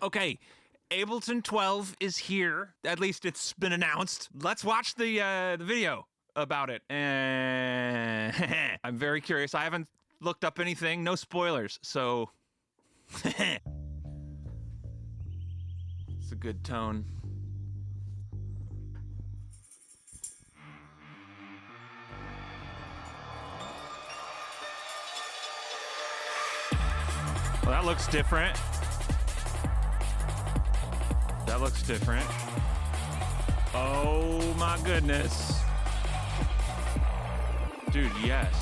Okay, Ableton 12 is here. At least it's been announced. Let's watch the video about it. I'm very curious. I haven't looked up anything. No spoilers, so... It's a good tone. Well, that looks different. That looks different. Oh my goodness. Dude, yes.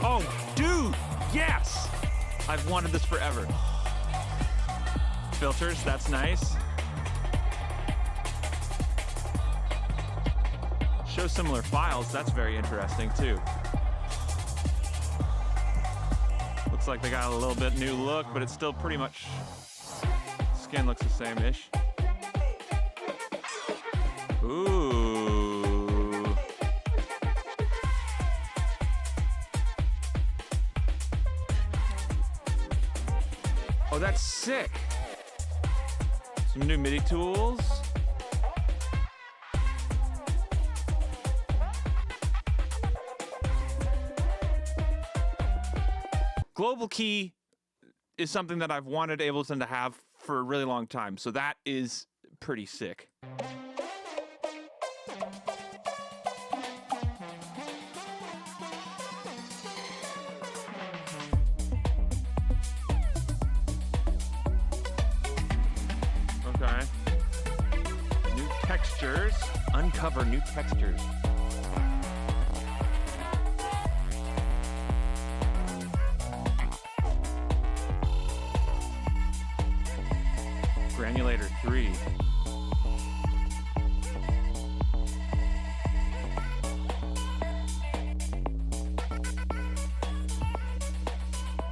Oh, dude, yes! I've wanted this forever. Filters, that's nice. Show similar files, that's very interesting too. Looks like they got a little bit new look, but it's still pretty much, skin looks the same-ish. Ooh. Oh, that's sick. Some new MIDI tools. Global key is something that I've wanted Ableton to have for a really long time, so that is pretty sick. Okay. New textures. Uncover new textures. Granulator 3.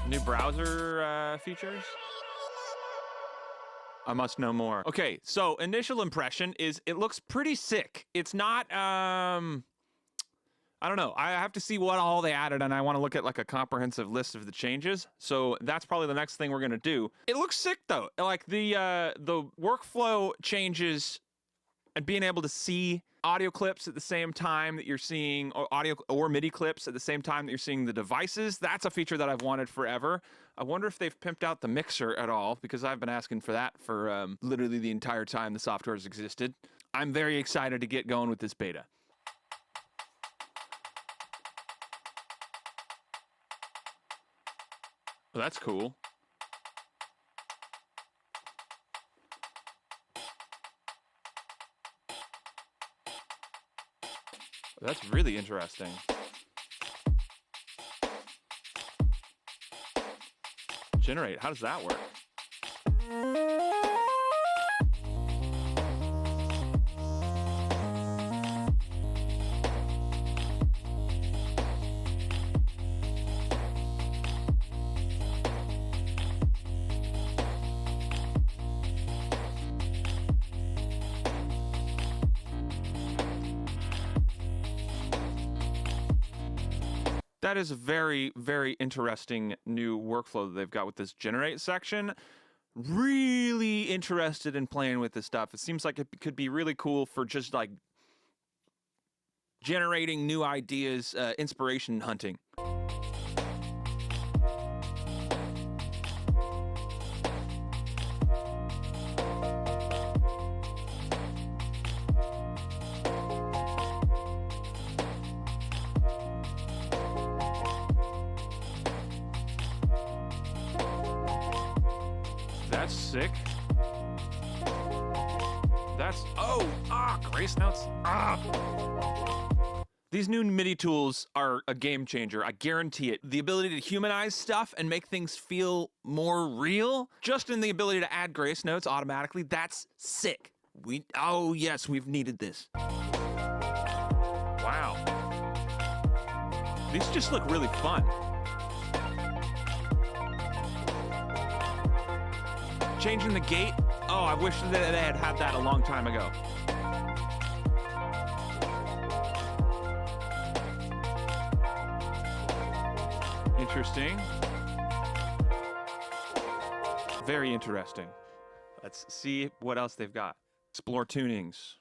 New browser features? I must know more. Okay, so initial impression is it looks pretty sick. It's not, I don't know. I have to see what all they added, and I want to look at like a comprehensive list of the changes. So that's probably the next thing we're gonna do. It looks sick though. Like the workflow changes and being able to see audio clips at the same time that you're seeing audio or MIDI clips at the same time that you're seeing the devices. That's a feature that I've wanted forever. I wonder if they've pimped out the mixer at all, because I've been asking for that for literally the entire time the software has existed. I'm very excited to get going with this beta. Well, that's cool. That's really interesting. Generate, how does that work? That is a very, very interesting new workflow that they've got with this generate section. Really interested in playing with this stuff. It seems like it could be really cool for just like generating new ideas, inspiration hunting. That's sick. That's, grace notes. These new MIDI tools are a game changer, I guarantee it. The ability to humanize stuff and make things feel more real, just in the ability to add grace notes automatically, that's sick. Oh yes, we've needed this. Wow. These just look really fun. Changing the gate? Oh, I wish that they had had that a long time ago. interesting. Very interesting. Let's see what else they've got. Explore tunings.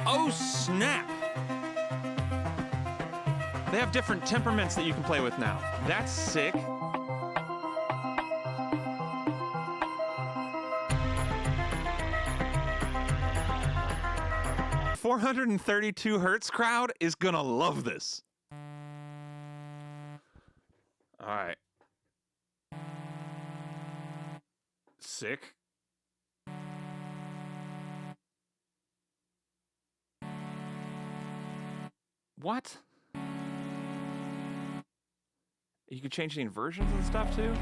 Oh, snap! They have different temperaments that you can play with now. That's sick. $432 crowd is gonna love this. All right. Sick. What? You can change the inversions and stuff too?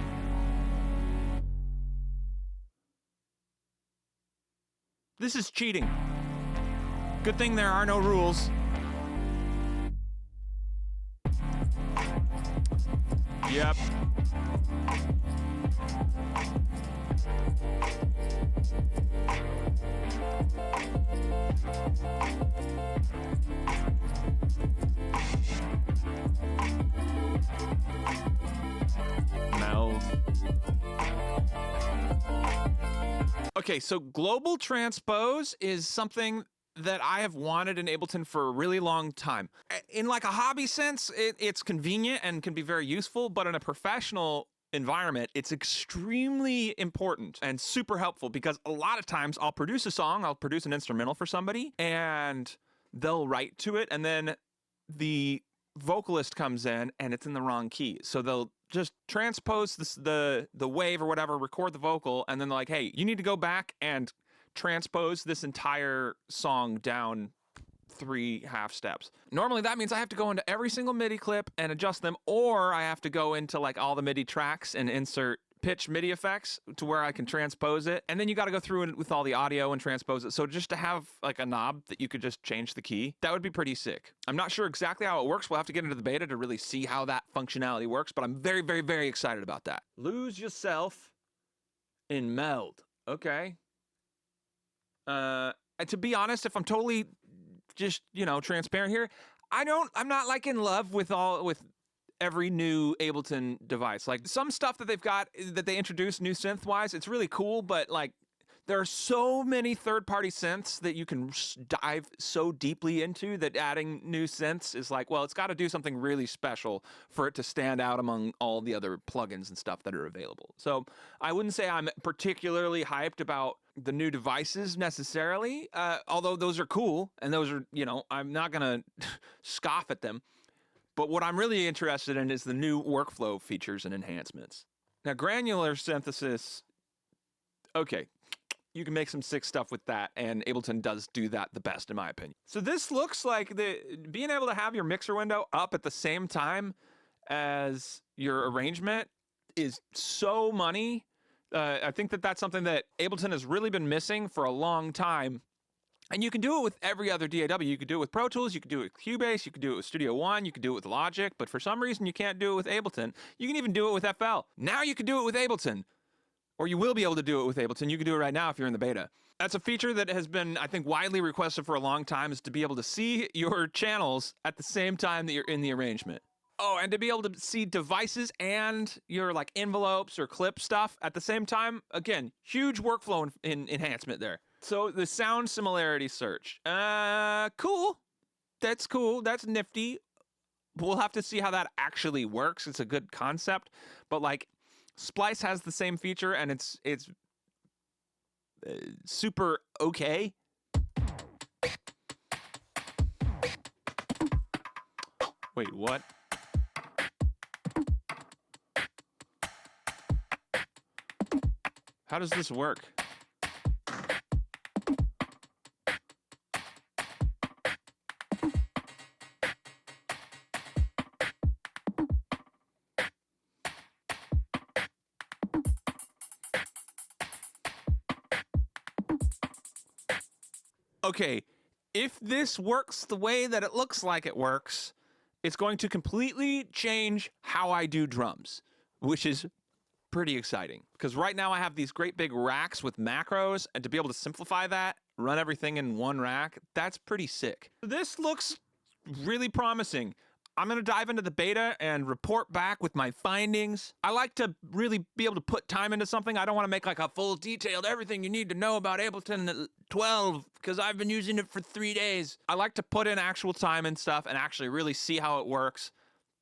This is cheating. Good thing there are no rules. Yep. Meld. Okay, so global transpose is something that I have wanted in Ableton for a really long time. In like a hobby sense, it's convenient and can be very useful, but in a professional environment, it's extremely important and super helpful because a lot of times I'll produce a song, I'll produce an instrumental for somebody, and they'll write to it, and then the vocalist comes in and it's in the wrong key. So they'll just transpose the wave or whatever, record the vocal, and then they're like, hey, you need to go back and transpose this entire song down 3 half steps. Normally that means I have to go into every single MIDI clip and adjust them, or I have to go into like all the MIDI tracks and insert pitch MIDI effects to where I can transpose it. And then you got to go through and with all the audio and transpose it. So just to have like a knob that you could just change the key, that would be pretty sick. I'm not sure exactly how it works. We'll have to get into the beta to really see how that functionality works, but I'm very, very, very excited about that. Lose yourself in meld. Okay. To be honest, if I'm totally just, transparent here, I'm not like in love with every new Ableton device. Like some stuff that they've got that they introduced new synth wise, it's really cool, but like there are so many third-party synths that you can dive so deeply into that adding new synths is like, well, it's got to do something really special for it to stand out among all the other plugins and stuff that are available. So I wouldn't say I'm particularly hyped about the new devices necessarily, although those are cool and those are, I'm not going to scoff at them. But what I'm really interested in is the new workflow features and enhancements. Now, granular synthesis, okay, you can make some sick stuff with that, and Ableton does do that the best, in my opinion. So this looks like being able to have your mixer window up at the same time as your arrangement is so money. I think that's something that Ableton has really been missing for a long time. And you can do it with every other DAW. You could do it with Pro Tools, you could do it with Cubase, you could do it with Studio One, you could do it with Logic, but for some reason you can't do it with Ableton. You can even do it with FL. Now you can do it with Ableton. Or you will be able to do it with Ableton. You can do it right now if you're in the beta. That's a feature that has been, I think, widely requested for a long time, is to be able to see your channels at the same time that you're in the arrangement. Oh, and to be able to see devices and your like envelopes or clip stuff at the same time. Again, huge workflow enhancement there. So the sound similarity search. Cool. That's cool. That's nifty. We'll have to see how that actually works. It's a good concept, but like Splice has the same feature and it's super okay. Wait, what? How does this work? Okay, if this works the way that it looks like it works, It's going to completely change how I do drums, which is pretty exciting because right now I have these great big racks with macros, and to be able to simplify that, run everything in one rack, that's pretty sick. This looks really promising. I'm going to dive into the beta and report back with my findings. I like to really be able to put time into something. I don't want to make like a full detailed everything you need to know about Ableton 12 because I've been using it for 3 days. I like to put in actual time and stuff and actually really see how it works,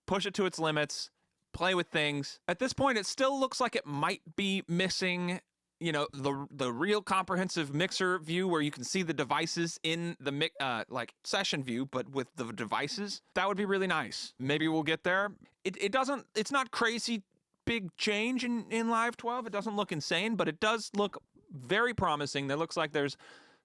push it to its limits, play with things. At this point, it still looks like it might be missing, you know, the real comprehensive mixer view where you can see the devices in the like session view, but with the devices. That would be really nice. Maybe we'll get there. It's not crazy big change in Live 12. It doesn't look insane, but it does look very promising. There looks like there's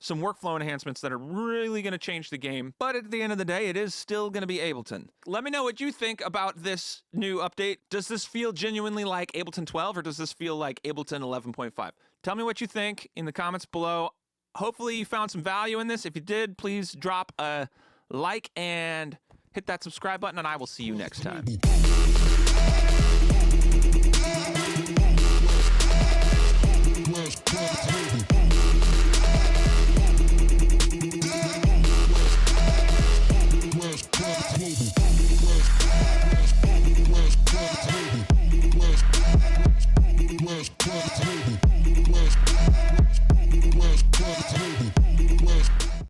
some workflow enhancements that are really going to change the game. But at the end of the day, it is still going to be Ableton. Let me know what you think about this new update. Does this feel genuinely like Ableton 12 or does this feel like Ableton 11.5? Tell me what you think in the comments below. Hopefully you found some value in this. If you did, please drop a like and hit that subscribe button, and I will see you next time.